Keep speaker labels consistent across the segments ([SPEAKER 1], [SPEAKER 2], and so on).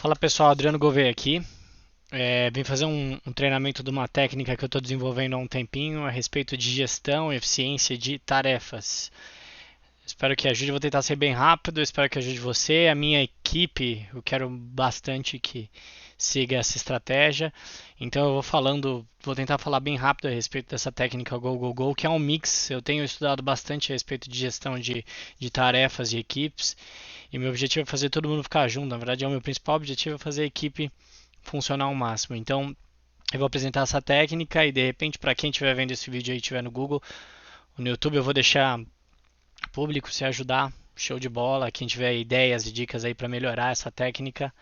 [SPEAKER 1] Fala pessoal, Adriano Gouveia aqui. Vim fazer um treinamento de uma técnica que eu estou desenvolvendo há um tempinho a respeito de gestão e eficiência de tarefas. Espero que ajude, vou tentar ser bem rápido, espero que ajude você, a minha equipe, eu quero bastante que siga essa estratégia. Então eu vou tentar falar bem rápido a respeito dessa técnica Go Go Go, que é um mix. Eu tenho estudado bastante a respeito de gestão de tarefas e equipes, e meu objetivo é fazer todo mundo ficar junto. Na verdade, é o meu principal objetivo é fazer a equipe funcionar ao máximo. Então, eu vou apresentar essa técnica e de repente, para quem estiver vendo esse vídeo aí, estiver no Google, no YouTube, eu vou deixar público se ajudar. Show de bola. Quem tiver ideias e dicas aí para melhorar essa técnica,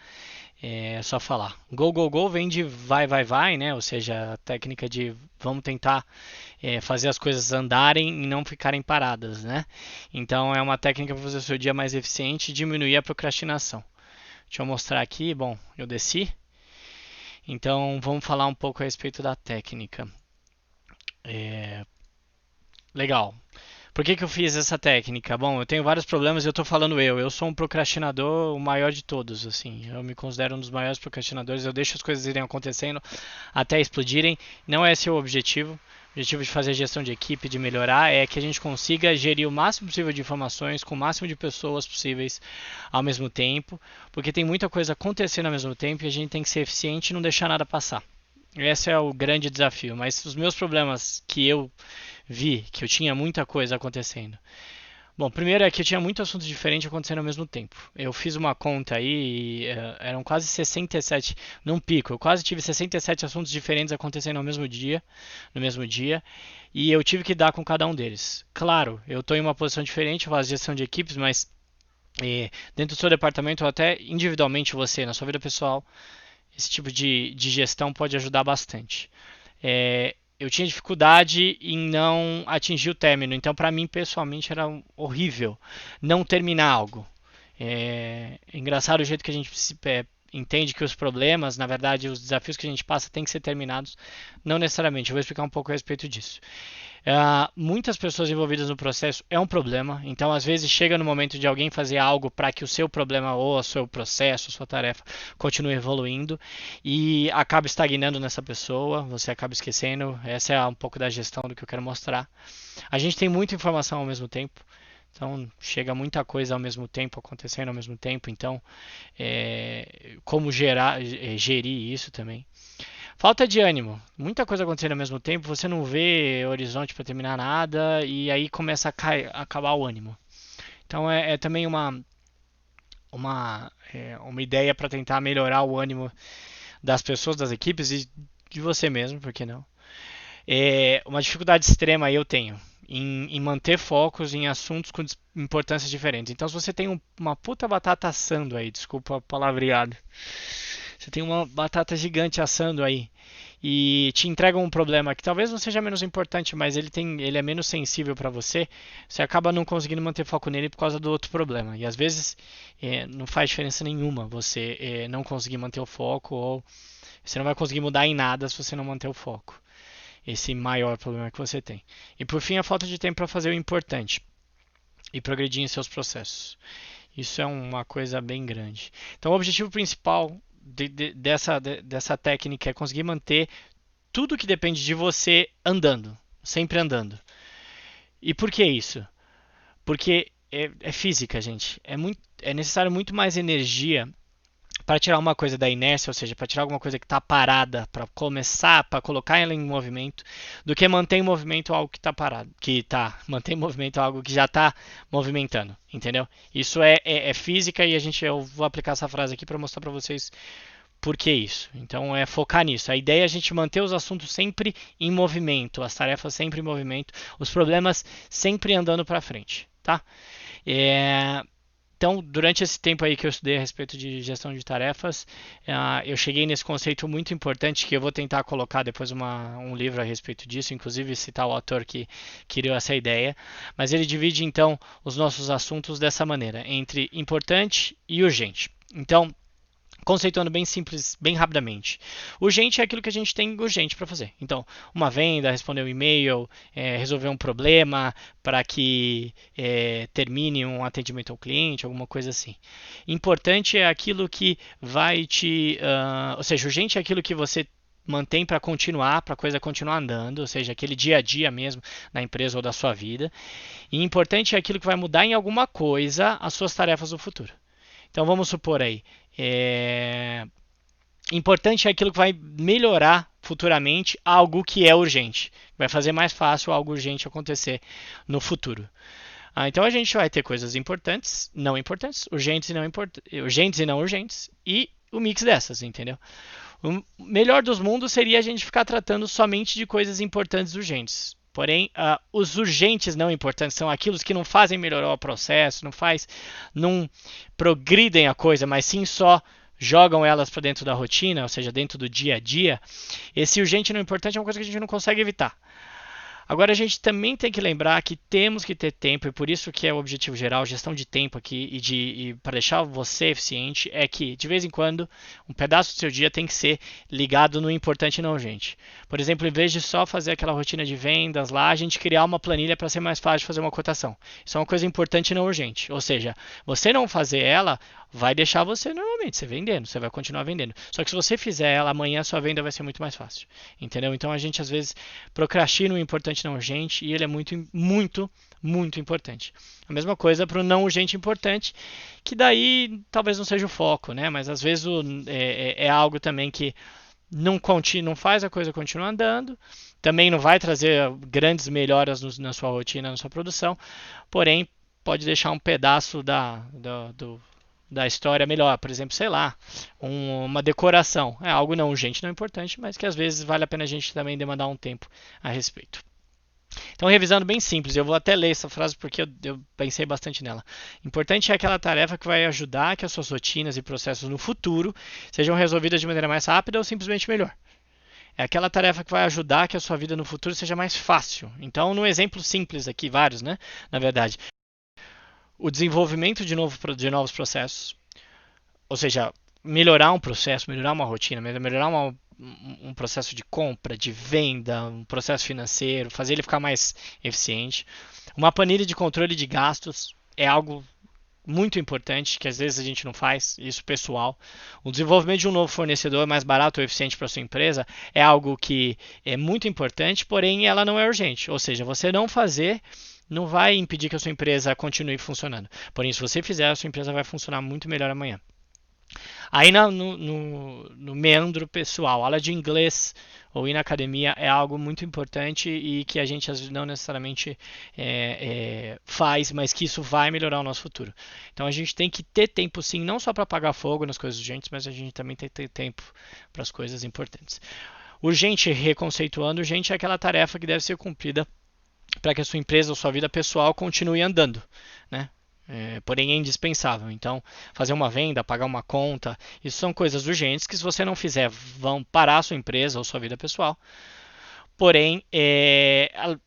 [SPEAKER 1] é só falar. Go, go, go vem de vai, vai, vai, né? Ou seja, a técnica de vamos tentar fazer as coisas andarem e não ficarem paradas, né? Então é uma técnica para fazer o seu dia mais eficiente e diminuir a procrastinação. Deixa eu mostrar aqui. Bom, eu desci. Então vamos falar um pouco a respeito da técnica. É, Legal. Por que eu fiz essa técnica? Bom, eu tenho vários problemas e eu tô falando eu. Eu sou um procrastinador, o maior de todos, assim. Eu me considero um dos maiores procrastinadores. Eu deixo as coisas irem acontecendo até explodirem. Não é esse o objetivo. O objetivo de fazer gestão de equipe, de melhorar, é que a gente consiga gerir o máximo possível de informações com o máximo de pessoas possíveis ao mesmo tempo, porque tem muita coisa acontecendo ao mesmo tempo e a gente tem que ser eficiente e não deixar nada passar. Esse é o grande desafio. Mas os meus problemas que eu vi, que eu tinha muita coisa acontecendo. Bom, primeiro é que eu tinha muitos assuntos diferentes acontecendo ao mesmo tempo. Eu fiz uma conta aí, eram quase 67, num pico, eu quase tive 67 assuntos diferentes acontecendo ao mesmo dia, no mesmo dia, e eu tive que dar com cada um deles. Claro, eu estou em uma posição diferente, eu faço gestão de equipes, mas dentro do seu departamento ou até individualmente você, na sua vida pessoal, esse tipo de gestão pode ajudar bastante. Eu tinha dificuldade em não atingir o término, então para mim pessoalmente era horrível não terminar algo. É engraçado o jeito que a gente entende que os problemas, na verdade, os desafios que a gente passa têm que ser terminados. Não necessariamente, eu vou explicar um pouco a respeito disso. Muitas pessoas envolvidas no processo é um problema, então às vezes chega no momento de alguém fazer algo para que o seu problema ou o seu processo, a sua tarefa continue evoluindo e acaba estagnando nessa pessoa, você acaba esquecendo. Essa é um pouco da gestão do que eu quero mostrar. A gente tem muita informação ao mesmo tempo, então chega muita coisa ao mesmo tempo, acontecendo ao mesmo tempo, então como gerir isso também. Falta de ânimo. Muita coisa acontecendo ao mesmo tempo, você não vê horizonte para terminar nada e aí começa a acabar o ânimo. Então é também uma ideia para tentar melhorar o ânimo das pessoas, das equipes e de você mesmo, por que não? Uma dificuldade extrema eu tenho em manter focos em assuntos com importâncias diferentes. Então, se você tem uma puta batata assando aí, desculpa o palavreado, você tem uma batata gigante assando aí e te entrega um problema que talvez não seja menos importante, mas ele é menos sensível para você, você acaba não conseguindo manter foco nele por causa do outro problema. E às vezes não faz diferença nenhuma você não conseguir manter o foco ou você não vai conseguir mudar em nada se você não manter o foco. Esse maior problema que você tem. E por fim, a falta de tempo para fazer o importante e progredir em seus processos. Isso é uma coisa bem grande. Então, o objetivo principal dessa técnica é conseguir manter tudo que depende de você andando, sempre andando. E por que isso? Porque é física, gente. É necessário muito mais energia para tirar uma coisa da inércia, ou seja, para tirar alguma coisa que está parada, para começar, para colocar ela em movimento, do que manter em movimento algo que está parado, manter em movimento algo que já está movimentando, entendeu? Isso é física e eu vou aplicar essa frase aqui para mostrar para vocês por que isso. Então é focar nisso. A ideia é a gente manter os assuntos sempre em movimento, as tarefas sempre em movimento, os problemas sempre andando para frente, tá? É, então, durante esse tempo aí que eu estudei a respeito de gestão de tarefas, eu cheguei nesse conceito muito importante que eu vou tentar colocar depois um livro a respeito disso, inclusive citar o autor que criou essa ideia. Mas ele divide então os nossos assuntos dessa maneira, entre importante e urgente. Então, Conceituando bem simples, bem rapidamente. Urgente é aquilo que a gente tem urgente para fazer. Então, uma venda, responder um e-mail, resolver um problema para que termine um atendimento ao cliente, alguma coisa assim. Importante é aquilo que vai te. Ou seja, urgente é aquilo que você mantém para continuar, para a coisa continuar andando, ou seja, aquele dia a dia mesmo da empresa ou da sua vida. E importante é aquilo que vai mudar em alguma coisa as suas tarefas no futuro. Então vamos supor aí, importante é aquilo que vai melhorar futuramente algo que é urgente. Vai fazer mais fácil algo urgente acontecer no futuro. Então a gente vai ter coisas importantes, urgentes e não urgentes, e o mix dessas, entendeu? O melhor dos mundos seria a gente ficar tratando somente de coisas importantes e urgentes. Porém, os urgentes não importantes são aqueles que não fazem melhorar o processo, não progridem a coisa, mas sim só jogam elas para dentro da rotina, ou seja, dentro do dia a dia. Esse urgente não importante é uma coisa que a gente não consegue evitar. Agora a gente também tem que lembrar que temos que ter tempo, e por isso que é o objetivo geral, gestão de tempo aqui, e para deixar você eficiente, é que de vez em quando um pedaço do seu dia tem que ser ligado no importante e não urgente. Por exemplo, em vez de só fazer aquela rotina de vendas lá, a gente criar uma planilha para ser mais fácil de fazer uma cotação. Isso é uma coisa importante e não urgente. Ou seja, você não fazer ela vai deixar você normalmente você vendendo, você vai continuar vendendo. Só que se você fizer ela amanhã, sua venda vai ser muito mais fácil. Entendeu? Então a gente às vezes procrastina o importante não urgente e ele é muito importante. A mesma coisa para o não urgente importante, que daí talvez não seja o foco, né? Mas às vezes é algo também que não faz a coisa continuar andando, também não vai trazer grandes melhoras na sua rotina, na sua produção, porém pode deixar um pedaço da história melhor. Por exemplo, sei lá, uma decoração. É algo não urgente, não importante, mas que às vezes vale a pena a gente também demandar um tempo a respeito. Então, revisando bem simples, eu vou até ler essa frase porque eu pensei bastante nela. Importante é aquela tarefa que vai ajudar que as suas rotinas e processos no futuro sejam resolvidas de maneira mais rápida ou simplesmente melhor. É aquela tarefa que vai ajudar que a sua vida no futuro seja mais fácil. Então, no exemplo simples aqui, vários, né? Na verdade, o desenvolvimento de novos processos, ou seja, melhorar um processo, melhorar uma rotina, melhorar um processo de compra, de venda, um processo financeiro, fazer ele ficar mais eficiente. Uma planilha de controle de gastos é algo muito importante que às vezes a gente não faz, isso pessoal. O desenvolvimento de um novo fornecedor mais barato ou eficiente para sua empresa é algo que é muito importante, porém ela não é urgente. Ou seja, você não fazer não vai impedir que a sua empresa continue funcionando. Porém, se você fizer, a sua empresa vai funcionar muito melhor amanhã. Aí no meandro pessoal, aula de inglês ou ir na academia é algo muito importante e que a gente às vezes não necessariamente faz, mas que isso vai melhorar o nosso futuro. Então a gente tem que ter tempo sim, não só para apagar fogo nas coisas urgentes, mas a gente também tem que ter tempo para as coisas importantes. Urgente, reconceituando, urgente é aquela tarefa que deve ser cumprida para que a sua empresa ou sua vida pessoal continue andando, né? Porém é indispensável. Então, fazer uma venda, pagar uma conta, isso são coisas urgentes que se você não fizer vão parar a sua empresa ou sua vida pessoal. Porém,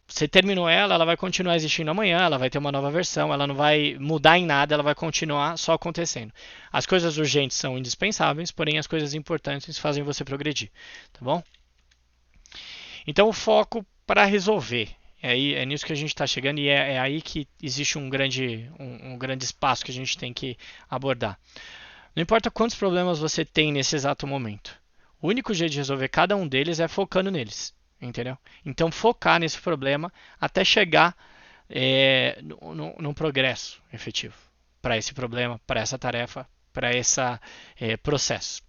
[SPEAKER 1] você terminou ela vai continuar existindo amanhã, ela vai ter uma nova versão, ela não vai mudar em nada, ela vai continuar só acontecendo. As coisas urgentes são indispensáveis, porém as coisas importantes fazem você progredir, tá bom? Então, o foco para resolver. É nisso que a gente está chegando e é aí que existe um grande espaço que a gente tem que abordar. Não importa quantos problemas você tem nesse exato momento. O único jeito de resolver cada um deles é focando neles. Entendeu? Então focar nesse problema até chegar num progresso efetivo para esse problema, para essa tarefa, para esse processo.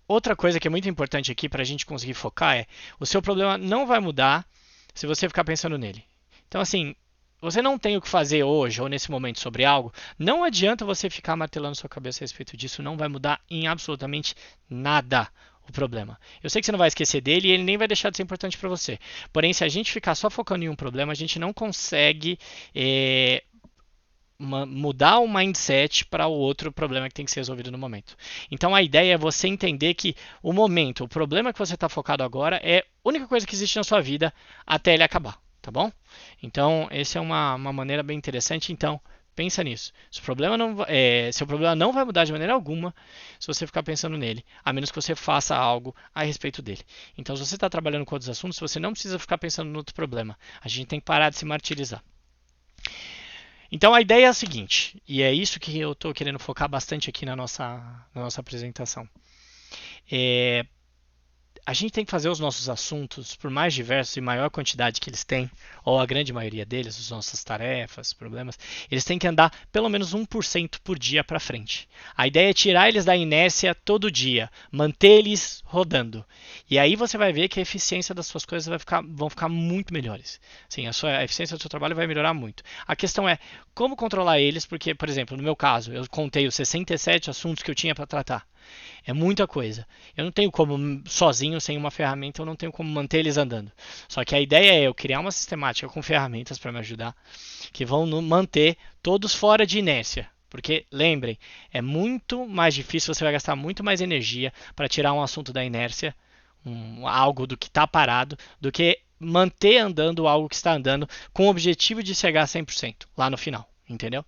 [SPEAKER 1] Outra coisa que é muito importante aqui para a gente conseguir focar é o seu problema não vai mudar se você ficar pensando nele. Então, assim, você não tem o que fazer hoje ou nesse momento sobre algo, não adianta você ficar martelando sua cabeça a respeito disso, não vai mudar em absolutamente nada o problema. Eu sei que você não vai esquecer dele e ele nem vai deixar de ser importante para você. Porém, se a gente ficar só focando em um problema, a gente não consegue mudar o mindset para o outro problema que tem que ser resolvido no momento. Então a ideia é você entender que o momento, o problema que você está focado agora é a única coisa que existe na sua vida até ele acabar, tá bom? Então essa é uma maneira bem interessante. Então Pensa nisso. Seu problema não vai mudar de maneira alguma se você ficar pensando nele, a menos que você faça algo a respeito dele. Então, se você está trabalhando com outros assuntos, você não precisa ficar pensando no outro problema. A gente tem que parar de se martirizar. Então, a ideia é a seguinte, e é isso que eu estou querendo focar bastante aqui na nossa apresentação. A gente tem que fazer os nossos assuntos, por mais diversos e maior quantidade que eles têm, ou a grande maioria deles, as nossas tarefas, problemas, eles têm que andar pelo menos 1% por dia para frente. A ideia é tirar eles da inércia todo dia, manter eles rodando. E aí você vai ver que a eficiência das suas coisas vão ficar muito melhores. Sim, a eficiência do seu trabalho vai melhorar muito. A questão é como controlar eles, porque, por exemplo, no meu caso, eu contei os 67 assuntos que eu tinha para tratar. É muita coisa. Eu não tenho como, sozinho, sem uma ferramenta, eu não tenho como manter eles andando. Só que a ideia é eu criar uma sistemática com ferramentas para me ajudar, que vão manter todos fora de inércia. Porque, lembrem, é muito mais difícil, você vai gastar muito mais energia para tirar um assunto da inércia, algo do que está parado, do que manter andando algo que está andando com o objetivo de chegar a 100% lá no final, entendeu?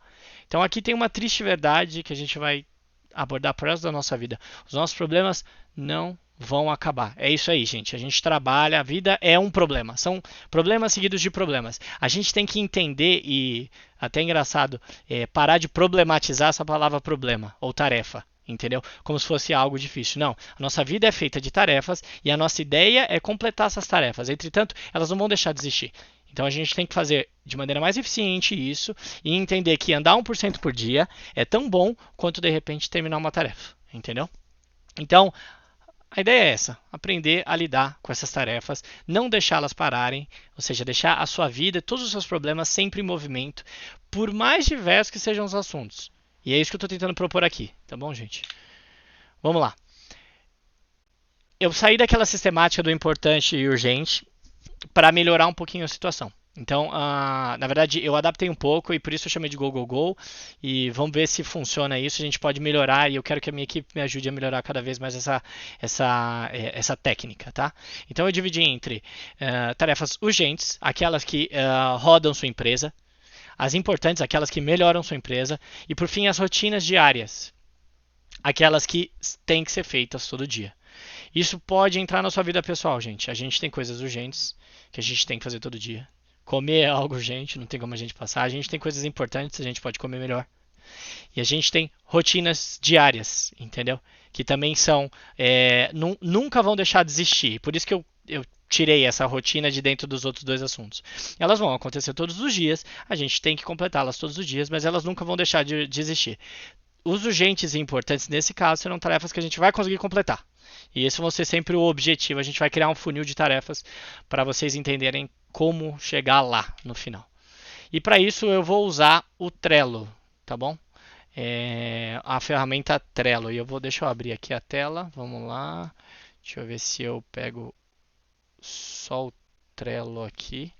[SPEAKER 1] Então aqui tem uma triste verdade que a gente vai abordar pro resto da nossa vida. Os nossos problemas não vão acabar. É isso aí, gente. A gente trabalha, a vida é um problema. São problemas seguidos de problemas. A gente tem que entender e, até engraçado, parar de problematizar essa palavra problema ou tarefa. Entendeu? Como se fosse algo difícil. Não. A nossa vida é feita de tarefas e a nossa ideia é completar essas tarefas. Entretanto, elas não vão deixar de existir. Então a gente tem que fazer de maneira mais eficiente isso e entender que andar 1% por dia é tão bom quanto de repente terminar uma tarefa, entendeu? Então, a ideia é essa, aprender a lidar com essas tarefas, não deixá-las pararem, ou seja, deixar a sua vida, todos os seus problemas sempre em movimento, por mais diversos que sejam os assuntos. E é isso que eu estou tentando propor aqui, tá bom, gente? Vamos lá. Eu saí daquela sistemática do importante e urgente para melhorar um pouquinho a situação. Então, na verdade, eu adaptei um pouco e por isso eu chamei de Go, Go, Go. E vamos ver se funciona isso. A gente pode melhorar e eu quero que a minha equipe me ajude a melhorar cada vez mais essa técnica, tá? Então, eu dividi entre tarefas urgentes, aquelas que rodam sua empresa, as importantes, aquelas que melhoram sua empresa, e por fim, as rotinas diárias, aquelas que têm que ser feitas todo dia. Isso pode entrar na sua vida pessoal, gente. A gente tem coisas urgentes que a gente tem que fazer todo dia. Comer é algo urgente, não tem como a gente passar. A gente tem coisas importantes, a gente pode comer melhor. E a gente tem rotinas diárias, entendeu? Que também são. Nunca vão deixar de existir. Por isso que eu tirei essa rotina de dentro dos outros dois assuntos. Elas vão acontecer todos os dias, a gente tem que completá-las todos os dias, mas elas nunca vão deixar de existir. Os urgentes e importantes, nesse caso, serão tarefas que a gente vai conseguir completar. E esse vai ser sempre o objetivo. A gente vai criar um funil de tarefas para vocês entenderem como chegar lá no final. E para isso eu vou usar o Trello, tá bom? A ferramenta Trello. Deixa eu abrir aqui a tela. Vamos lá. Deixa eu ver se eu pego só o Trello aqui.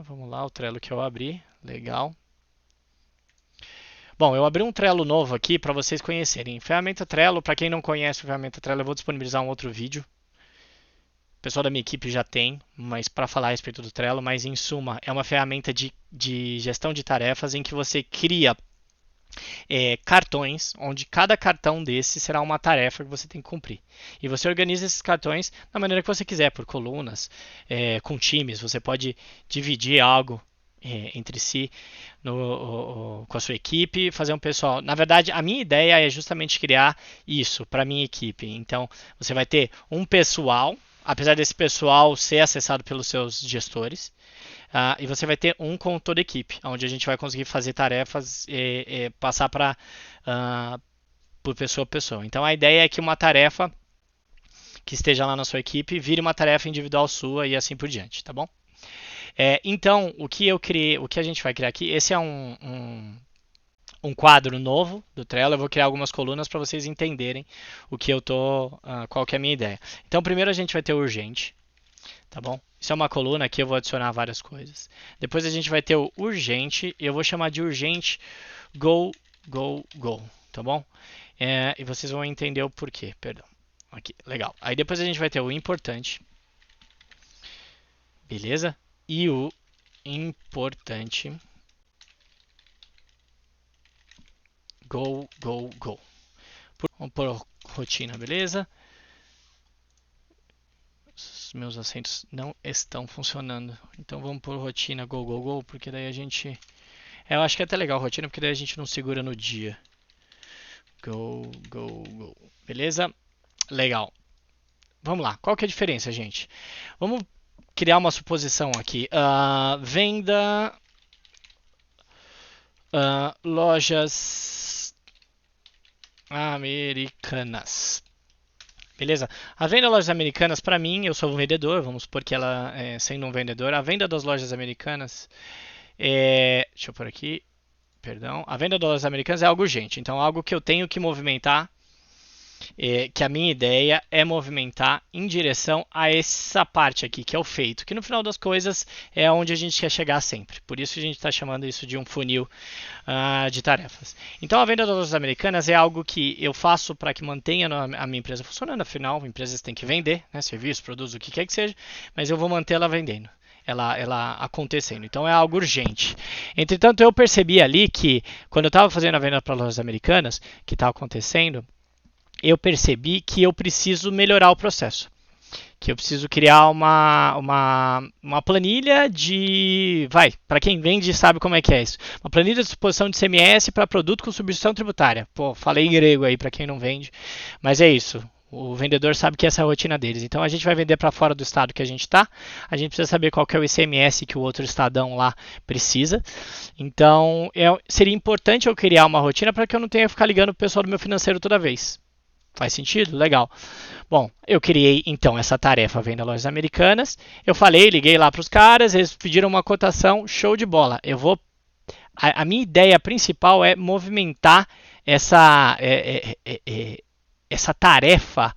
[SPEAKER 1] Vamos lá, o Trello que eu abri. Legal. Bom, eu abri um Trello novo aqui para vocês conhecerem. Ferramenta Trello, para quem não conhece a ferramenta Trello, eu vou disponibilizar um outro vídeo. O pessoal da minha equipe já tem, mas para falar a respeito do Trello, mas em suma, é uma ferramenta de gestão de tarefas em que você cria cartões, onde cada cartão desse será uma tarefa que você tem que cumprir. E você organiza esses cartões da maneira que você quiser, por colunas, com times, você pode dividir algo entre si com a sua equipe, fazer um pessoal. Na verdade, a minha ideia é justamente criar isso para a minha equipe. Então, você vai ter um pessoal, apesar desse pessoal ser acessado pelos seus gestores, e você vai ter um com toda a equipe, onde a gente vai conseguir fazer tarefas e passar por pessoa a pessoa. Então, a ideia é que uma tarefa que esteja lá na sua equipe vire uma tarefa individual sua e assim por diante, tá bom? Então, o que a gente vai criar aqui, esse é um quadro novo do Trello. Eu vou criar algumas colunas para vocês entenderem qual que é a minha ideia. Então, primeiro a gente vai ter o urgente, tá bom? Isso é uma coluna aqui, eu vou adicionar várias coisas. Depois a gente vai ter o urgente, e eu vou chamar de urgente go, go, go, tá bom? E vocês vão entender o porquê, perdão. Aqui, legal. Aí depois a gente vai ter o importante, beleza? E o importante. Go, go, go. Vamos por rotina, beleza? Os meus acentos não estão funcionando. Então vamos por rotina, go, go, go, porque daí a gente... eu acho que é até legal rotina, porque daí a gente não segura no dia. Go, go, go. Beleza? Legal. Vamos lá. Qual que é a diferença, gente? Vamos criar uma suposição aqui. Venda... lojas americanas. Beleza? A venda das lojas americanas, para mim, eu sou um vendedor, vamos supor que ela, sendo um vendedor, a venda das lojas americanas deixa eu pôr aqui, perdão. A venda das lojas americanas é algo urgente, então algo que eu tenho que movimentar, que a minha ideia é movimentar em direção a essa parte aqui, que é o feito, que no final das coisas é onde a gente quer chegar sempre. Por isso a gente está chamando isso de um funil de tarefas. Então a venda das lojas americanas é algo que eu faço para que mantenha a minha empresa funcionando, afinal, empresas têm que vender, né, serviço, produto, o que quer que seja, mas eu vou manter ela vendendo. Ela acontecendo. Então é algo urgente. Entretanto, eu percebi ali que, quando eu estava fazendo a venda para lojas americanas, que está acontecendo, eu percebi que eu preciso melhorar o processo. Que eu preciso criar uma planilha de... para quem vende sabe como é que é isso. Uma planilha de disposição de CMS para produto com substituição tributária. Pô, falei em grego aí para quem não vende, mas é isso. O vendedor sabe que essa é a rotina deles. Então a gente vai vender para fora do estado que a gente está. A gente precisa saber qual que é o ICMS que o outro estadão lá precisa. Então seria importante eu criar uma rotina para que eu não tenha que ficar ligando o pessoal do meu financeiro toda vez. Faz sentido? Legal. Bom, eu criei então essa tarefa venda lojas americanas. Eu liguei lá para os caras, eles pediram uma cotação, show de bola. A minha ideia principal é movimentar essa tarefa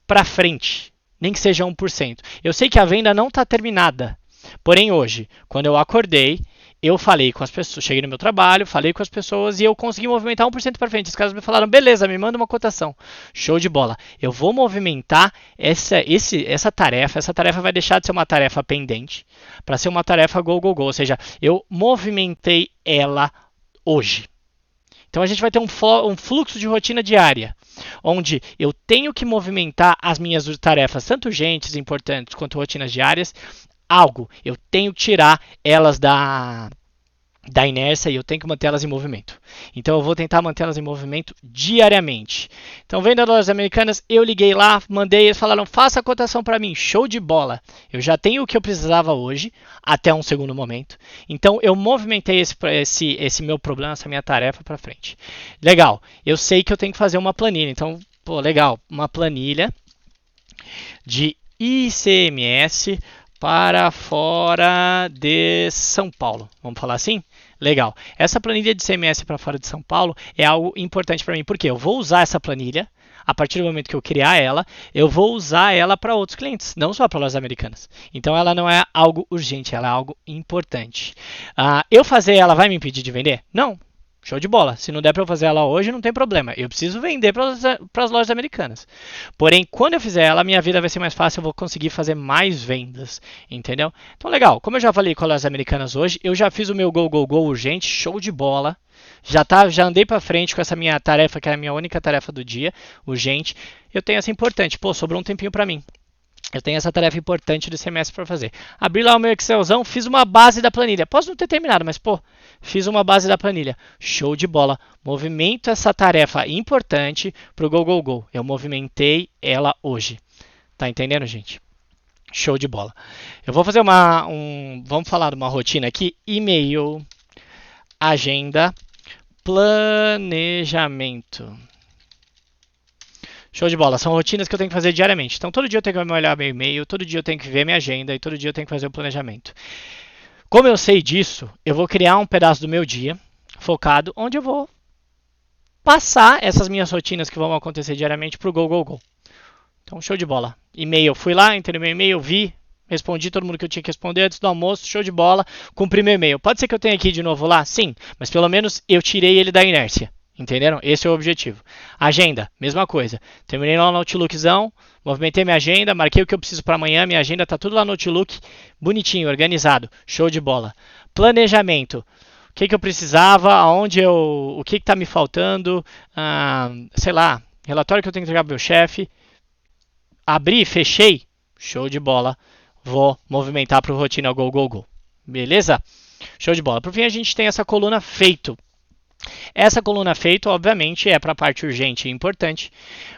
[SPEAKER 1] para frente, nem que seja 1%. Eu sei que a venda não está terminada, porém hoje, quando eu acordei, eu falei com as pessoas, cheguei no meu trabalho, falei com as pessoas e eu consegui movimentar 1% para frente. Os caras me falaram, beleza, me manda uma cotação. Show de bola. Eu vou movimentar essa tarefa. Essa tarefa vai deixar de ser uma tarefa pendente para ser uma tarefa go, go, go. Ou seja, eu movimentei ela hoje. Então a gente vai ter um fluxo de rotina diária, onde eu tenho que movimentar as minhas tarefas, tanto urgentes, importantes, quanto rotinas diárias, eu tenho que tirar elas da inércia e eu tenho que mantê-las em movimento. Então eu vou tentar mantê-las em movimento diariamente. Então, vendo as lojas americanas, eu liguei lá, mandei, eles falaram, faça a cotação para mim, show de bola. Eu já tenho o que eu precisava hoje, até um segundo momento. Então eu movimentei esse meu problema, essa minha tarefa para frente. Legal, eu sei que eu tenho que fazer uma planilha. Então, legal, uma planilha de ICMS para fora de São Paulo. Vamos falar assim? Legal. Essa planilha de ICMS para fora de São Paulo é algo importante para mim, porque eu vou usar essa planilha, a partir do momento que eu criar ela, eu vou usar ela para outros clientes, não só para lojas americanas. Então ela não é algo urgente, ela é algo importante. Eu fazer ela vai me impedir de vender? Não. Show de bola. Se não der para eu fazer ela hoje, não tem problema. Eu preciso vender para as lojas americanas. Porém, quando eu fizer ela, minha vida vai ser mais fácil. Eu vou conseguir fazer mais vendas. Entendeu? Então, legal. Como eu já falei com as lojas americanas hoje, eu já fiz o meu go, go, go urgente. Show de bola. Já andei para frente com essa minha tarefa, que é a minha única tarefa do dia, urgente. Eu tenho essa importante. Pô, sobrou um tempinho para mim. Eu tenho essa tarefa importante do semestre para fazer. Abri lá o meu Excelzão, fiz uma base da planilha. Posso não ter terminado, mas fiz uma base da planilha. Show de bola. Movimento essa tarefa importante para o Go, Go, Go. Eu movimentei ela hoje. Tá entendendo, gente? Show de bola. Eu vou fazer vamos falar de uma rotina aqui. E-mail, agenda, planejamento. Show de bola, são rotinas que eu tenho que fazer diariamente. Então todo dia eu tenho que olhar meu e-mail, todo dia eu tenho que ver minha agenda e todo dia eu tenho que fazer o planejamento. Como eu sei disso, eu vou criar um pedaço do meu dia focado onde eu vou passar essas minhas rotinas que vão acontecer diariamente para o Go, Go, Go. Então show de bola. E-mail, fui lá, entrei no meu e-mail, vi, respondi todo mundo que eu tinha que responder antes do almoço, show de bola, cumpri meu e-mail. Pode ser que eu tenha aqui de novo lá? Sim, mas pelo menos eu tirei ele da inércia. Entenderam? Esse é o objetivo. Agenda, mesma coisa. Terminei lá no Outlookzão, movimentei minha agenda, marquei o que eu preciso para amanhã, minha agenda tá tudo lá no Outlook, bonitinho, organizado, show de bola. Planejamento. O que eu precisava, o que tá me faltando, sei lá, relatório que eu tenho que entregar pro meu chefe. Abri, fechei, show de bola. Vou movimentar pro rotina Go, Go, Go. Beleza? Show de bola. Por fim, a gente tem essa coluna feito. Essa coluna feito, obviamente, é para a parte urgente e importante,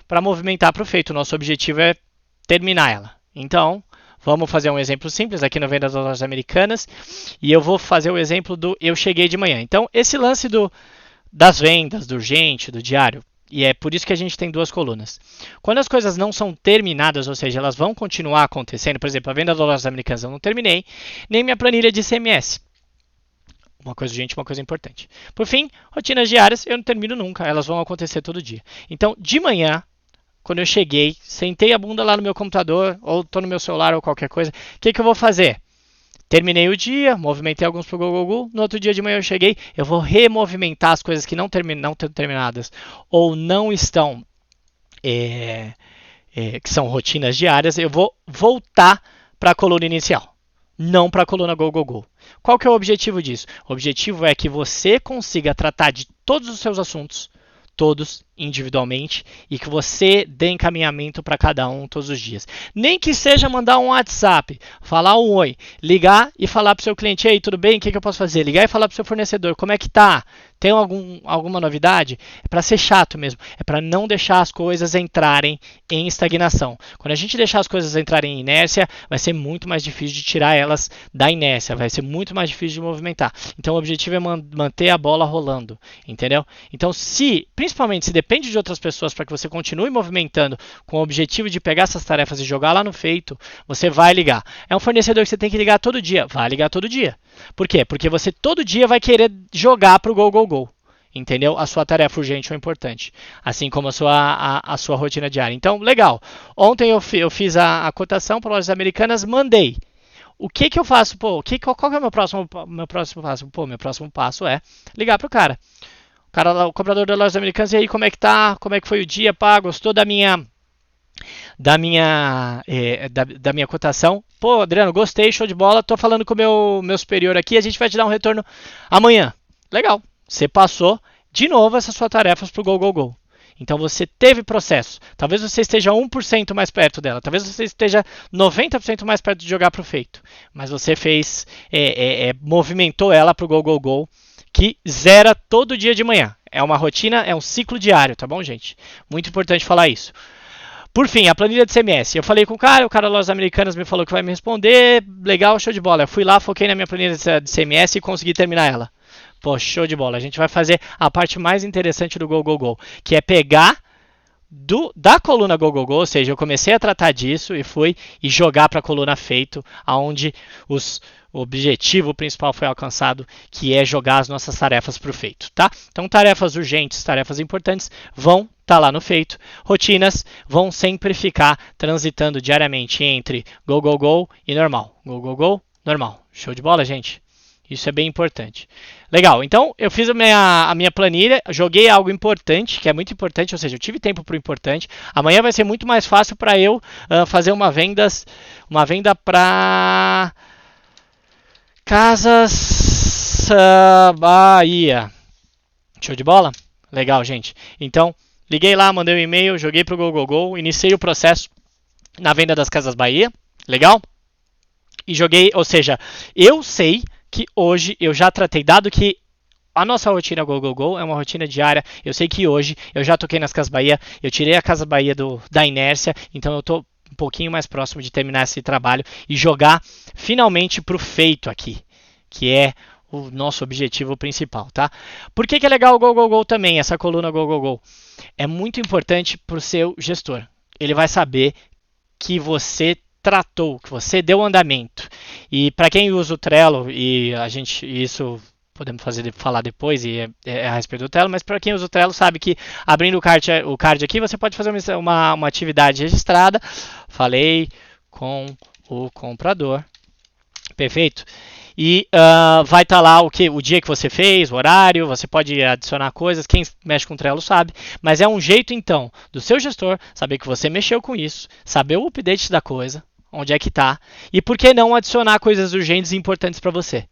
[SPEAKER 1] para movimentar para o feito. Nosso objetivo é terminar ela. Então, vamos fazer um exemplo simples aqui no Venda das Lojas Americanas, e eu vou fazer o exemplo do eu cheguei de manhã. Então, esse lance das vendas, do urgente, do diário, e é por isso que a gente tem duas colunas. Quando as coisas não são terminadas, ou seja, elas vão continuar acontecendo, por exemplo, a venda das lojas americanas eu não terminei, nem minha planilha de CMS. Uma coisa urgente, uma coisa importante. Por fim, rotinas diárias eu não termino nunca, elas vão acontecer todo dia. Então, de manhã, quando eu cheguei, sentei a bunda lá no meu computador, ou estou no meu celular ou qualquer coisa, o que eu vou fazer? Terminei o dia, movimentei alguns pro Google. No outro dia de manhã eu cheguei, eu vou removimentar as coisas que não estão terminadas ou não estão, que são rotinas diárias. Eu vou voltar para a coluna inicial, não para a coluna Go, Go, Go. Qual que é o objetivo disso? O objetivo é que você consiga tratar de todos os seus assuntos, todos individualmente, e que você dê encaminhamento para cada um todos os dias. Nem que seja mandar um WhatsApp, falar um oi, ligar e falar para o seu cliente, ei, tudo bem? O que eu posso fazer? Ligar e falar para o seu fornecedor, como é que tá? Tem alguma novidade? É para ser chato mesmo, é para não deixar as coisas entrarem em estagnação. Quando a gente deixar as coisas entrarem em inércia, vai ser muito mais difícil de tirar elas da inércia, vai ser muito mais difícil de movimentar. Então o objetivo é manter a bola rolando, entendeu? Então principalmente se depende de outras pessoas para que você continue movimentando com o objetivo de pegar essas tarefas e jogar lá no feito, você vai ligar. É um fornecedor que você tem que ligar todo dia, vai ligar todo dia. Por quê? Porque você todo dia vai querer jogar para o Go, Go, Go. Entendeu? A sua tarefa urgente ou importante. Assim como a sua rotina diária. Então, legal. Ontem eu fiz a cotação para lojas americanas, mandei. O que eu faço? Qual que é o meu próximo passo? Meu próximo passo é ligar pro cara. O comprador das lojas americanas, e aí, como é que tá? Como é que foi o dia? Pá, gostou da minha cotação? Pô, Adriano, gostei, show de bola. Tô falando com o meu superior aqui, a gente vai te dar um retorno amanhã. Legal. Você passou de novo essas suas tarefas pro Go, Go, Go. Então você teve processo. Talvez você esteja 1% mais perto dela. Talvez você esteja 90% mais perto de jogar pro feito. Mas você movimentou ela pro Go, Go, Go, que zera todo dia de manhã. É uma rotina, é um ciclo diário, tá bom, gente? Muito importante falar isso. Por fim, a planilha de CMS. Eu falei com o cara das Lojas Americanas me falou que vai me responder. Legal, show de bola. Eu fui lá, foquei na minha planilha de CMS e consegui terminar ela. Pô, show de bola. A gente vai fazer a parte mais interessante do Go, Go, Go, que é pegar da coluna Go, Go, Go, ou seja, eu comecei a tratar disso e jogar para a coluna feito, aonde o objetivo principal foi alcançado, que é jogar as nossas tarefas para o feito, tá? Então, tarefas urgentes, tarefas importantes vão estar lá no feito. Rotinas vão sempre ficar transitando diariamente entre Go, Go, Go e normal. Go, Go, Go, normal. Show de bola, gente? Isso é bem importante. Legal, então eu fiz a minha planilha, joguei algo importante, que é muito importante, ou seja, eu tive tempo para o importante. Amanhã vai ser muito mais fácil para eu fazer uma venda para Casas Bahia. Show de bola? Legal, gente. Então, liguei lá, mandei um e-mail, joguei para o Go, Go, Go, iniciei o processo na venda das Casas Bahia. Legal? E joguei, ou seja, eu sei que hoje eu já tratei, dado que a nossa rotina Go, Go, Go é uma rotina diária, eu sei que hoje eu já toquei nas Casas Bahia, eu tirei a Casa Bahia da inércia, então eu estou um pouquinho mais próximo de terminar esse trabalho e jogar finalmente para o feito aqui, que é o nosso objetivo principal, tá? Por que é legal o Go, Go, Go também, essa coluna Go, Go, Go? É muito importante para o seu gestor. Ele vai saber que você tratou, que você deu andamento. E para quem usa o Trello, e isso podemos falar depois, e é a respeito do Trello, mas para quem usa o Trello sabe que abrindo o card aqui, você pode fazer uma atividade registrada. Falei com o comprador. Perfeito? e vai estar lá o dia que você fez, o horário, você pode adicionar coisas, quem mexe com Trello sabe, mas é um jeito então do seu gestor saber que você mexeu com isso, saber o update da coisa, onde é que está, e por que não adicionar coisas urgentes e importantes para você.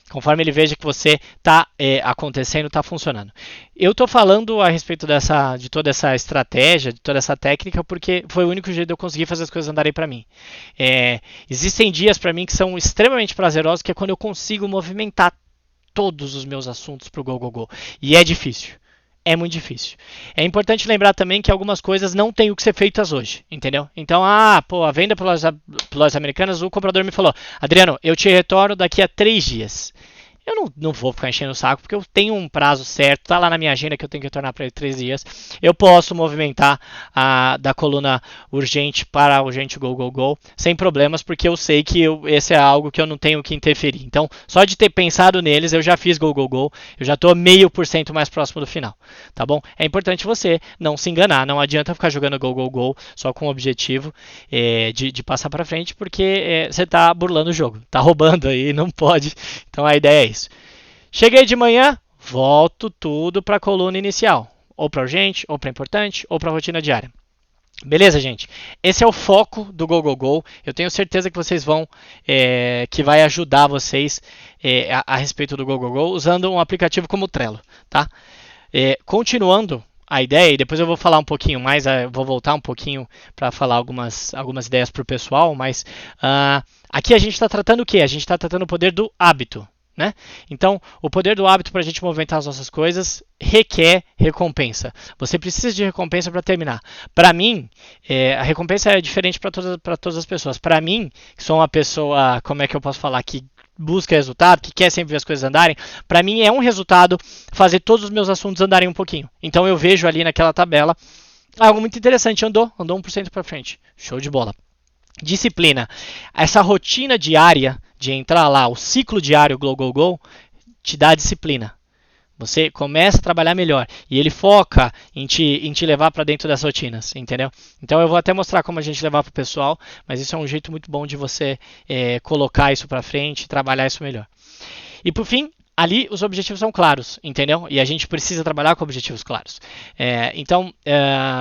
[SPEAKER 1] Conforme ele veja que você está acontecendo, está funcionando. Eu estou falando a respeito de toda essa estratégia, de toda essa técnica, porque foi o único jeito de eu conseguir fazer as coisas andarem para mim. Existem dias para mim que são extremamente prazerosos, que é quando eu consigo movimentar todos os meus assuntos para o GoGoGo. E é difícil. É muito difícil. É importante lembrar também que algumas coisas não têm o que ser feitas hoje, entendeu? Então, a venda para lojas americanas, o comprador me falou, Adriano, eu te retorno daqui a 3 dias. Eu não vou ficar enchendo o saco, porque eu tenho um prazo certo, tá lá na minha agenda que eu tenho que retornar para ele 3 dias. Eu posso movimentar da coluna urgente para urgente go, sem problemas, porque eu sei que esse é algo que eu não tenho que interferir. Então, só de ter pensado neles, eu já fiz go, eu já estou 0,5% mais próximo do final, tá bom? É importante você não se enganar, não adianta ficar jogando go, só com o objetivo de passar para frente, porque você está burlando o jogo, está roubando aí, não pode. Então a ideia é isso. Cheguei de manhã, volto tudo para a coluna inicial, ou para urgente, ou para importante, ou para a rotina diária. Beleza, gente? Esse é o foco do GoGoGo. Eu tenho certeza que vocês que vai ajudar vocês a respeito do GoGoGo usando um aplicativo como o Trello, tá? Continuando a ideia, e depois eu vou falar um pouquinho mais, vou voltar um pouquinho para falar algumas ideias para o pessoal, mas aqui a gente está tratando o quê? A gente está tratando o poder do hábito. Né? Então, o poder do hábito para a gente movimentar as nossas coisas requer recompensa. Você precisa de recompensa para terminar. Para mim, a recompensa é diferente para todas as pessoas. Para mim, que sou uma pessoa, como é que eu posso falar, que busca resultado, que quer sempre ver as coisas andarem, para mim é um resultado fazer todos os meus assuntos andarem um pouquinho. Então, eu vejo ali naquela tabela algo muito interessante, andou 1% para frente. Show de bola. Disciplina. Essa rotina diária de entrar lá, o ciclo diário go, te dá disciplina. Você começa a trabalhar melhor e ele foca em te levar para dentro das rotinas, entendeu? Então eu vou até mostrar como a gente levar para o pessoal, mas isso é um jeito muito bom de você colocar isso para frente, trabalhar isso melhor. E por fim, ali os objetivos são claros, entendeu? E a gente precisa trabalhar com objetivos claros. Então,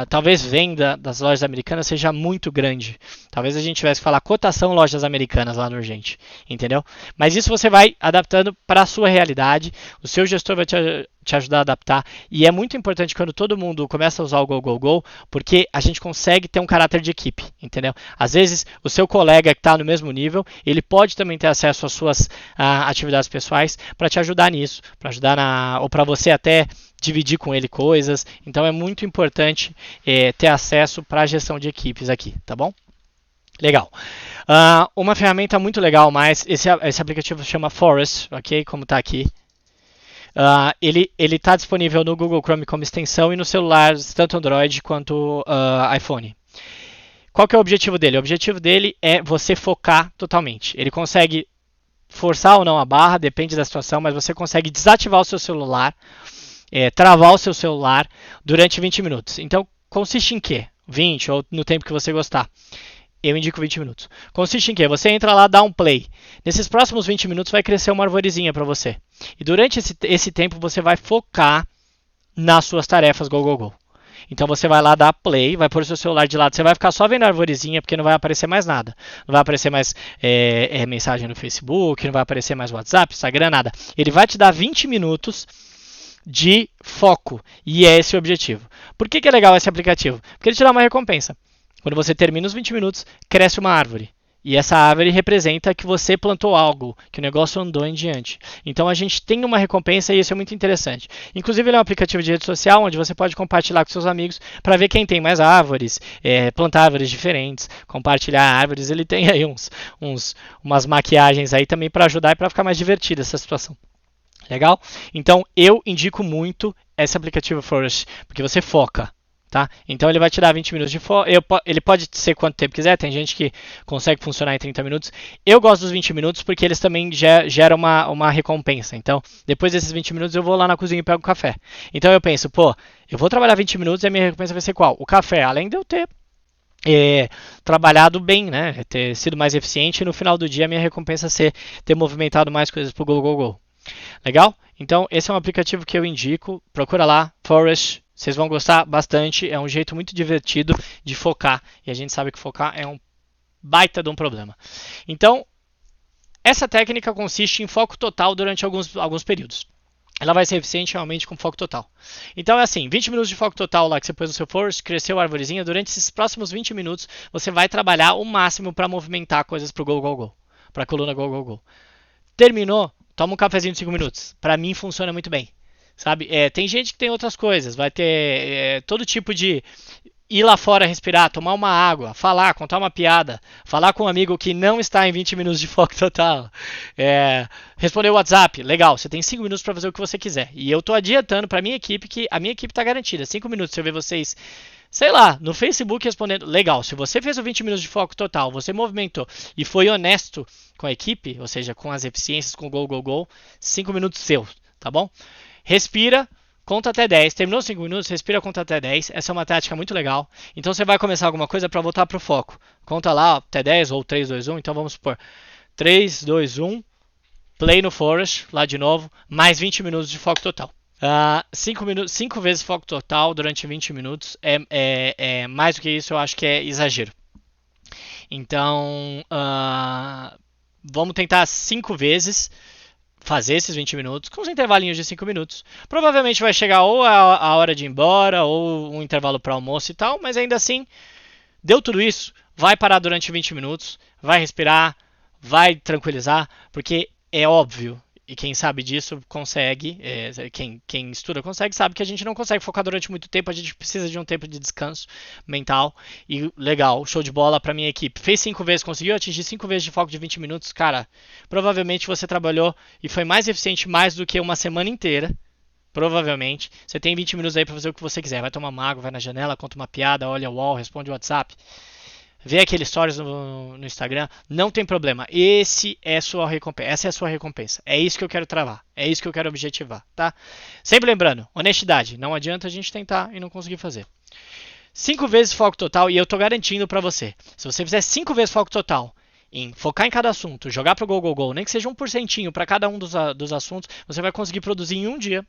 [SPEAKER 1] talvez venda das lojas americanas seja muito grande. Talvez a gente tivesse que falar cotação lojas americanas lá no Urgente, entendeu? Mas isso você vai adaptando para a sua realidade. O seu gestor vai te ajudar a adaptar. E é muito importante quando todo mundo começa a usar o go, porque a gente consegue ter um caráter de equipe, entendeu? Às vezes, o seu colega que está no mesmo nível, ele pode também ter acesso às suas atividades pessoais para te ajudar nisso, para ajudar ou para você até dividir com ele coisas. Então, é muito importante ter acesso para a gestão de equipes aqui, tá bom? Legal. Uma ferramenta muito legal, mas esse aplicativo se chama Forest, ok? Como está aqui. Ele está disponível no Google Chrome como extensão e no celular, tanto Android quanto iPhone. Qual que é o objetivo dele? O objetivo dele é você focar totalmente. Ele consegue forçar ou não a barra, depende da situação, mas você consegue desativar o seu celular, travar o seu celular durante 20 minutos. Então, consiste em quê? 20 ou no tempo que você gostar. Eu indico 20 minutos. Consiste em quê? Você entra lá, dá um play. Nesses próximos 20 minutos vai crescer uma arvorezinha para você. E durante esse tempo você vai focar nas suas tarefas go. Então você vai lá dar play, vai pôr o seu celular de lado, você vai ficar só vendo a arvorezinha, porque não vai aparecer mais nada. Não vai aparecer mais mensagem no Facebook, não vai aparecer mais WhatsApp, Instagram, nada. Ele vai te dar 20 minutos de foco. E é esse o objetivo. Por que é legal esse aplicativo? Porque ele te dá uma recompensa. Quando você termina os 20 minutos, cresce uma árvore. E essa árvore representa que você plantou algo, que o negócio andou em diante. Então a gente tem uma recompensa e isso é muito interessante. Inclusive ele é um aplicativo de rede social onde você pode compartilhar com seus amigos para ver quem tem mais árvores, plantar árvores diferentes, compartilhar árvores. Ele tem aí umas maquiagens aí também para ajudar e para ficar mais divertida essa situação. Legal? Então eu indico muito esse aplicativo Forest, porque você foca. Tá? Então ele vai te dar 20 minutos de foco. Ele pode ser quanto tempo quiser, tem gente que consegue funcionar em 30 minutos. Eu gosto dos 20 minutos porque eles também geram uma recompensa. Então, depois desses 20 minutos eu vou lá na cozinha e pego um café. Então eu penso, eu vou trabalhar 20 minutos e a minha recompensa vai ser qual? O café, além de eu ter trabalhado bem, né? Ter sido mais eficiente e no final do dia a minha recompensa ser ter movimentado mais coisas pro Go, Go, Go. Legal? Então, esse é um aplicativo que eu indico. Procura lá, Forest. Vocês vão gostar bastante. É um jeito muito divertido de focar. E a gente sabe que focar é um baita de um problema. Então, essa técnica consiste em foco total durante alguns períodos. Ela vai ser eficiente realmente com foco total. Então é assim, 20 minutos de foco total lá que você pôs no seu forest, cresceu a arvorezinha, durante esses próximos 20 minutos você vai trabalhar o máximo para movimentar coisas pro Go, Go, Go. Para a coluna Go, Go, Go. Terminou, toma um cafezinho de 5 minutos. Para mim funciona muito bem. Sabe? Tem gente que tem outras coisas, vai ter todo tipo de ir lá fora respirar, tomar uma água, falar, contar uma piada, falar com um amigo que não está em 20 minutos de foco total, responder o WhatsApp, legal, você tem 5 minutos para fazer o que você quiser. E eu estou adiantando para minha equipe que a minha equipe está garantida. 5 minutos se eu ver vocês, sei lá, no Facebook respondendo, legal, se você fez o 20 minutos de foco total, você movimentou e foi honesto com a equipe, ou seja, com as eficiências, com o Go, Go, Go, 5 minutos seus, tá bom? Respira, conta até 10. Terminou 5 minutos, respira, conta até 10. Essa é uma tática muito legal. Então você vai começar alguma coisa para voltar para o foco. Conta lá até 10 ou 3, 2, 1. Então vamos supor 3, 2, 1. Play no Forest, lá de novo. Mais 20 minutos de foco total. 5 vezes foco total durante 20 minutos. Mais do que isso, eu acho que é exagero. Então, vamos tentar 5 vezes fazer esses 20 minutos com os intervalinhos de 5 minutos. Provavelmente vai chegar ou a hora de ir embora ou um intervalo para almoço e tal, mas ainda assim, deu tudo isso, vai parar durante 20 minutos, vai respirar, vai tranquilizar, porque é óbvio, e quem sabe disso consegue, quem estuda consegue, sabe que a gente não consegue focar durante muito tempo, a gente precisa de um tempo de descanso mental. E legal, show de bola para minha equipe. Fez 5 vezes, conseguiu atingir 5 vezes de foco de 20 minutos, cara, provavelmente você trabalhou e foi mais eficiente mais do que uma semana inteira. Provavelmente. Você tem 20 minutos aí para fazer o que você quiser. Vai tomar uma água, vai na janela, conta uma piada, olha o wall, responde o WhatsApp. Vê aqueles stories no Instagram, não tem problema. Essa é a sua recompensa. É isso que eu quero travar. É isso que eu quero objetivar, tá? Sempre lembrando, honestidade. Não adianta a gente tentar e não conseguir fazer. 5 vezes foco total e eu tô garantindo para você. Se você fizer 5 vezes foco total em focar em cada assunto, jogar pro Go, Go, Go, nem que seja 1% para cada um dos assuntos, você vai conseguir produzir em um dia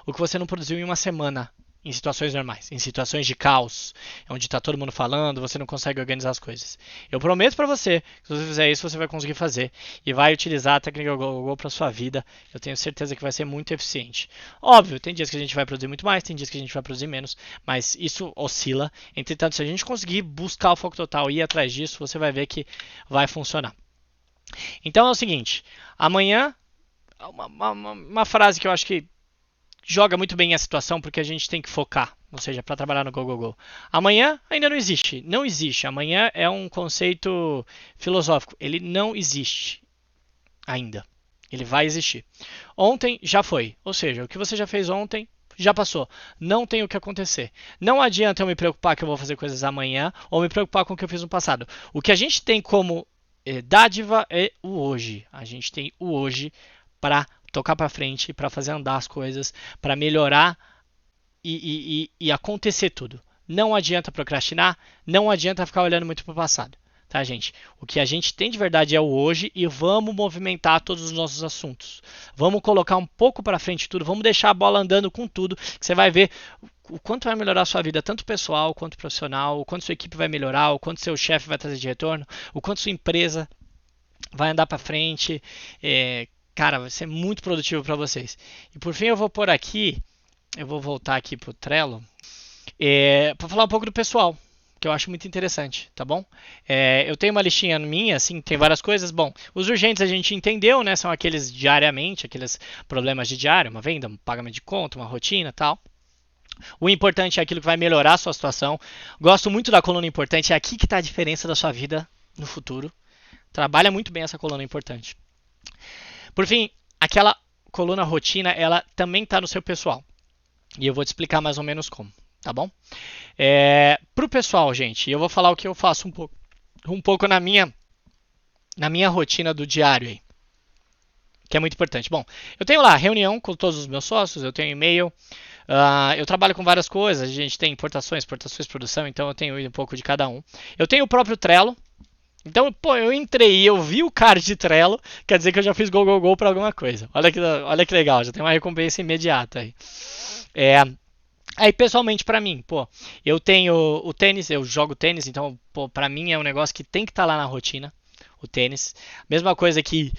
[SPEAKER 1] o que você não produziu em uma semana em situações normais, em situações de caos, onde está todo mundo falando, você não consegue organizar as coisas. Eu prometo para você que se você fizer isso, você vai conseguir fazer e vai utilizar a técnica Go para sua vida. Eu tenho certeza que vai ser muito eficiente. Óbvio, tem dias que a gente vai produzir muito mais, tem dias que a gente vai produzir menos, mas isso oscila. Entretanto, se a gente conseguir buscar o foco total e ir atrás disso, você vai ver que vai funcionar. Então é o seguinte, amanhã, uma frase que eu acho que joga muito bem a situação porque a gente tem que focar, ou seja, para trabalhar no Go, Go, Go. Amanhã ainda não existe. Não existe. Amanhã é um conceito filosófico. Ele não existe ainda. Ele vai existir. Ontem já foi. Ou seja, o que você já fez ontem já passou. Não tem o que acontecer. Não adianta eu me preocupar que eu vou fazer coisas amanhã ou me preocupar com o que eu fiz no passado. O que a gente tem como dádiva é o hoje. A gente tem o hoje para tocar para frente, para fazer andar as coisas, para melhorar e acontecer tudo. Não adianta procrastinar, não adianta ficar olhando muito para o passado, tá, gente? O que a gente tem de verdade é o hoje e vamos movimentar todos os nossos assuntos. Vamos colocar um pouco para frente tudo, vamos deixar a bola andando com tudo, que você vai ver o quanto vai melhorar a sua vida, tanto pessoal quanto profissional, o quanto sua equipe vai melhorar, o quanto seu chefe vai trazer de retorno, o quanto sua empresa vai andar para frente. Cara, vai ser muito produtivo para vocês. E por fim eu vou por aqui, eu vou voltar aqui pro Trello, para falar um pouco do pessoal, que eu acho muito interessante, tá bom? Eu tenho uma listinha minha, assim, tem várias coisas. Bom, os urgentes a gente entendeu, né? São aqueles diariamente, aqueles problemas de diário, uma venda, um pagamento de conta, uma rotina, tal. O importante é aquilo que vai melhorar a sua situação. Gosto muito da coluna importante, é aqui que está a diferença da sua vida no futuro. Trabalha muito bem essa coluna importante. Por fim, aquela coluna rotina, ela também está no seu pessoal. E eu vou te explicar mais ou menos como, tá bom? Para o pessoal, gente, eu vou falar o que eu faço um pouco na minha rotina do diário aí, que é muito importante. Bom, eu tenho lá reunião com todos os meus sócios, eu tenho e-mail, Eu trabalho com várias coisas, a gente tem importações, exportações, produção, então eu tenho um pouco de cada um. Eu tenho o próprio Trello. Então, pô, eu entrei e eu vi o card de Trello, quer dizer que eu já fiz go, go, go pra alguma coisa. Olha que legal, já tem uma recompensa imediata aí. É, aí, pessoalmente, pra mim, pô, eu tenho o tênis, eu jogo tênis, então, pô, pra mim é um negócio que tem que estar lá na rotina, o tênis. Mesma coisa que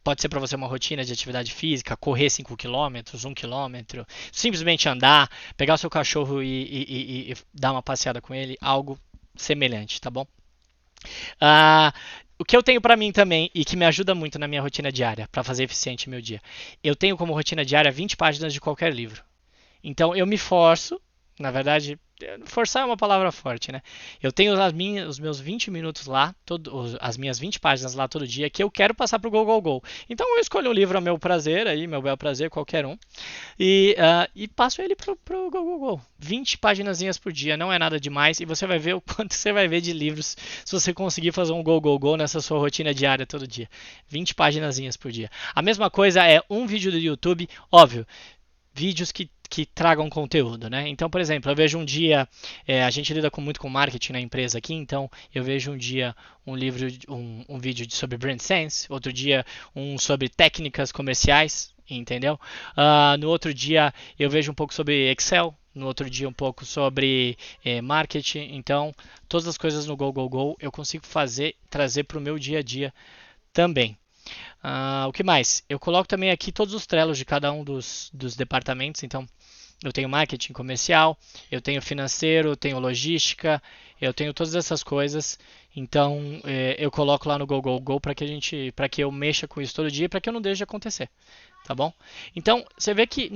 [SPEAKER 1] pode ser pra você uma rotina de atividade física, correr 5 quilômetros, 1 quilômetro, simplesmente andar, pegar o seu cachorro e dar uma passeada com ele, algo semelhante, tá bom? Ah, o que eu tenho pra mim também e que me ajuda muito na minha rotina diária, pra fazer eficiente meu dia, eu tenho como rotina diária 20 páginas de qualquer livro. Então eu me forço, na verdade, forçar é uma palavra forte, né? Eu tenho os meus 20 minutos lá, as minhas 20 páginas lá todo dia que eu quero passar pro Go Go Go. Então eu escolho um livro ao meu prazer, aí, meu bel prazer, qualquer um, e passo ele pro Go Go Go. 20 paginazinhas por dia, não é nada demais, e você vai ver o quanto você vai ver de livros se você conseguir fazer um Go Go Go nessa sua rotina diária todo dia. 20 paginazinhas por dia. A mesma coisa é um vídeo do YouTube, óbvio, vídeos que tragam conteúdo, né? Então, por exemplo, eu vejo um dia, a gente lida muito com marketing na empresa aqui, então eu vejo um dia um livro, um vídeo sobre brand sense, outro dia um sobre técnicas comerciais, entendeu? No outro dia eu vejo um pouco sobre Excel, no outro dia um pouco sobre marketing, então todas as coisas no Go Go Go eu consigo trazer para o meu dia a dia também. O que mais? Eu coloco também aqui todos os trelos de cada um dos departamentos. Então, eu tenho marketing comercial, eu tenho financeiro, eu tenho logística, eu tenho todas essas coisas. Então, eu coloco lá no Go Go Go para que eu mexa com isso todo dia e para que eu não deixe de acontecer. Tá bom? Então, você vê que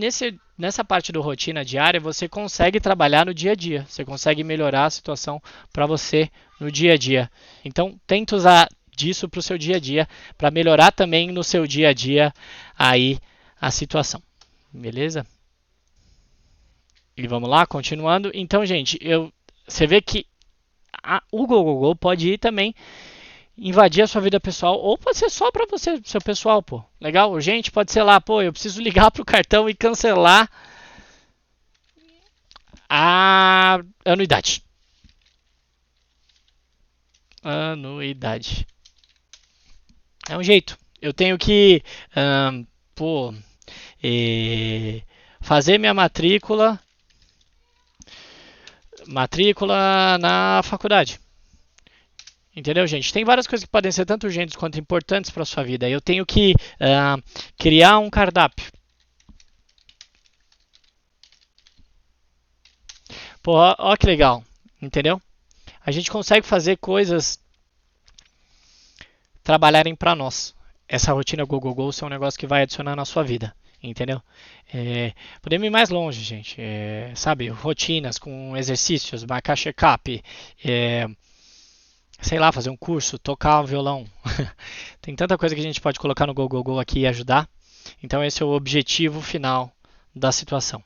[SPEAKER 1] nessa parte do rotina diária, você consegue trabalhar no dia a dia. Você consegue melhorar a situação para você no dia a dia. Então, tenta usar disso para o seu dia a dia, para melhorar também no seu dia a dia aí a situação. Beleza? E vamos lá, continuando. Então, gente, você vê que o Go pode ir também invadir a sua vida pessoal, ou pode ser só para você, seu pessoal, pô. Legal? Urgente, pode ser lá, pô, eu preciso ligar pro cartão e cancelar a anuidade. Anuidade. É um jeito. Eu tenho que, pô, fazer minha matrícula na faculdade. Entendeu, gente? Tem várias coisas que podem ser tanto urgentes quanto importantes para sua vida. Eu tenho que criar um cardápio. Pô, ó que legal. Entendeu? A gente consegue fazer coisas trabalharem para nós. Essa rotina Go Go Go é um negócio que vai adicionar na sua vida. Entendeu? Podemos ir mais longe, gente. Sabe, rotinas com exercícios, marcar check-up, sei lá, fazer um curso, tocar um violão. Tem tanta coisa que a gente pode colocar no Go Go Go aqui e ajudar. Então esse é o objetivo final da situação.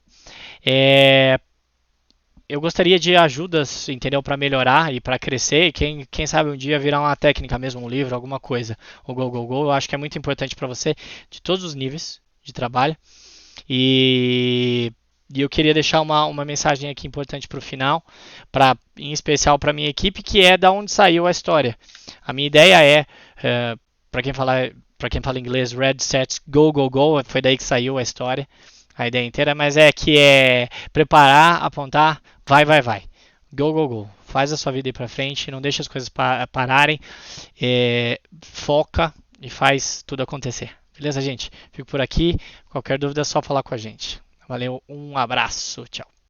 [SPEAKER 1] Eu gostaria de ajudas, entendeu, para melhorar e para crescer. Quem sabe um dia virar uma técnica mesmo, um livro, alguma coisa. O Go Go Go, eu acho que é muito importante para você de todos os níveis de trabalho. E eu queria deixar uma mensagem aqui importante para o final, em especial para a minha equipe, que é da onde saiu a história. A minha ideia para quem fala inglês, Red Set Go Go Go, foi daí que saiu a história, a ideia inteira, mas que é preparar, apontar, vai. Go Go Go. Faz a sua vida ir para frente, não deixa as coisas pararem, foca e faz tudo acontecer. Beleza, gente? Fico por aqui. Qualquer dúvida é só falar com a gente. Valeu, um abraço, tchau.